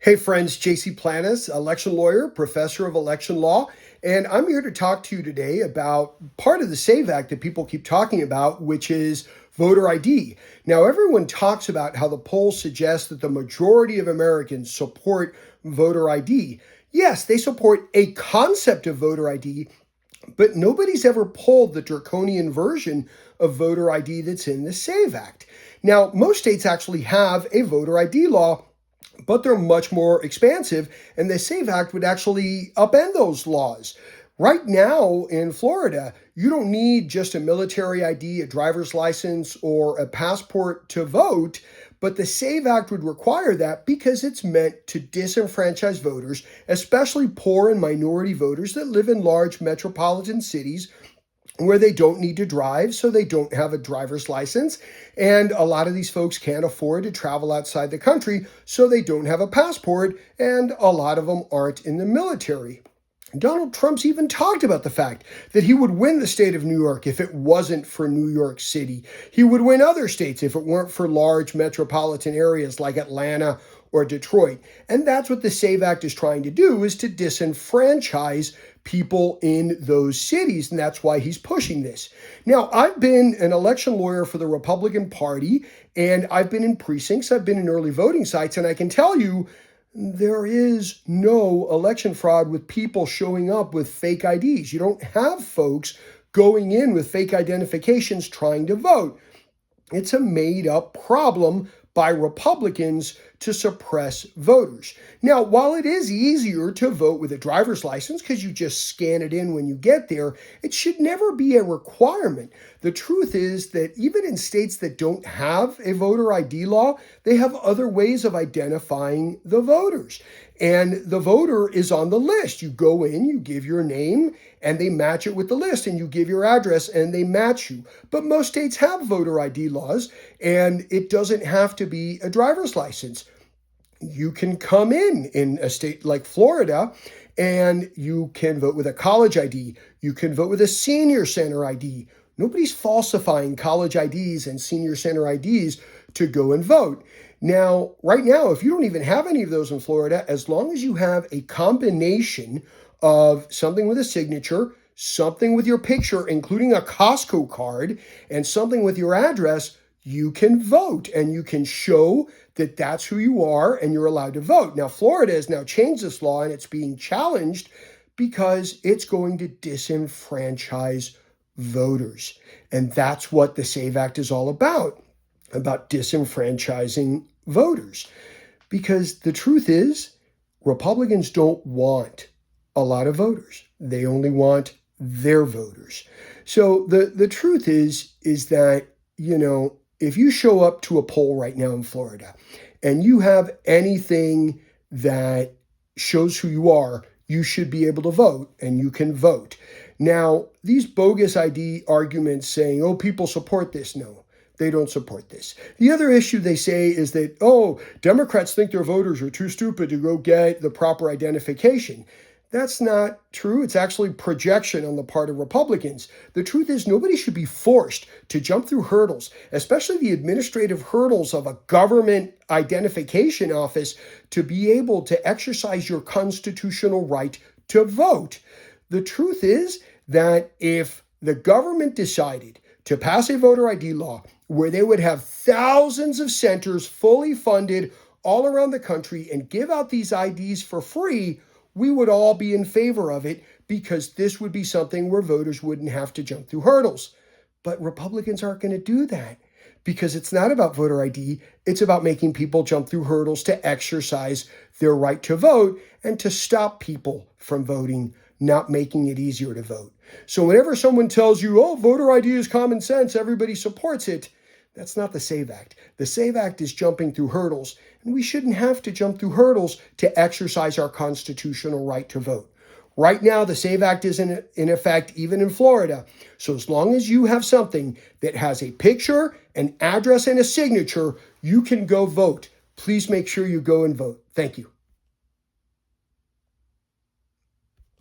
Hey friends, JC Planis, election lawyer, professor of election law, and I'm here to talk to you today about part of the SAVE Act that people keep talking about, which is voter ID. Now, everyone talks about how the polls suggest that the majority of Americans support voter ID. Yes, they support a concept of voter ID, but nobody's ever pulled the draconian version of voter ID that's in the SAVE Act. Now, most states actually have a voter ID law, but they're much more expansive, and the SAVE Act would actually upend those laws. Right now in Florida, you don't need just a military ID, a driver's license, or a passport to vote, but the SAVE Act would require that because it's meant to disenfranchise voters, especially poor and minority voters that live in large metropolitan cities where they don't need to drive, so they don't have a driver's license. And a lot of these folks can't afford to travel outside the country, so they don't have a passport, and a lot of them aren't in the military. Donald Trump's even talked about the fact that he would win the state of New York if it wasn't for New York City. He would win other states if it weren't for large metropolitan areas like Atlanta or Detroit. And that's what the SAVE Act is trying to do, is to disenfranchise people in those cities. And that's why he's pushing this. Now, I've been an election lawyer for the Republican Party, and I've been in precincts, I've been in early voting sites, and I can tell you there is no election fraud with people showing up with fake IDs. You don't have folks going in with fake identifications trying to vote. It's a made-up problem by Republicans to suppress voters. Now, while it is easier to vote with a driver's license because you just scan it in when you get there, it should never be a requirement. The truth is that even in states that don't have a voter ID law, they have other ways of identifying the voters. And the voter is on the list. You go in, you give your name, and they match it with the list, and you give your address, and they match you. But most states have voter ID laws, and it doesn't have to be a driver's license. You can come in a state like Florida, and you can vote with a college ID. You can vote with a senior center ID. Nobody's falsifying college IDs and senior center IDs to go and vote. Now, right now, if you don't even have any of those in Florida, as long as you have a combination of something with a signature, something with your picture, including a Costco card, and something with your address, you can vote, and you can show that that's who you are, and you're allowed to vote. Now, Florida has now changed this law, and it's being challenged because it's going to disenfranchise voters. And that's what the SAVE Act is all about disenfranchising voters. Because the truth is, Republicans don't want a lot of voters. They only want their voters. So the truth is that, if you show up to a poll right now in Florida and you have anything that shows who you are, you should be able to vote, and you can vote. Now, these bogus ID arguments saying, oh, people support this, no. They don't support this. The other issue they say is that, oh, Democrats think their voters are too stupid to go get the proper identification. That's not true. It's actually projection on the part of Republicans. The truth is, nobody should be forced to jump through hurdles, especially the administrative hurdles of a government identification office, to be able to exercise your constitutional right to vote. The truth is that if the government decided to pass a voter ID law where they would have thousands of centers fully funded all around the country and give out these IDs for free, we would all be in favor of it, because this would be something where voters wouldn't have to jump through hurdles. But Republicans aren't going to do that, because it's not about voter ID. It's about making people jump through hurdles to exercise their right to vote and to stop people from voting, not making it easier to vote. So whenever someone tells you, oh, voter ID is common sense, everybody supports it, that's not the SAVE Act. The SAVE Act is jumping through hurdles, and we shouldn't have to jump through hurdles to exercise our constitutional right to vote. Right now, the SAVE Act is in effect even in Florida. So as long as you have something that has a picture, an address, and a signature, you can go vote. Please make sure you go and vote. Thank you.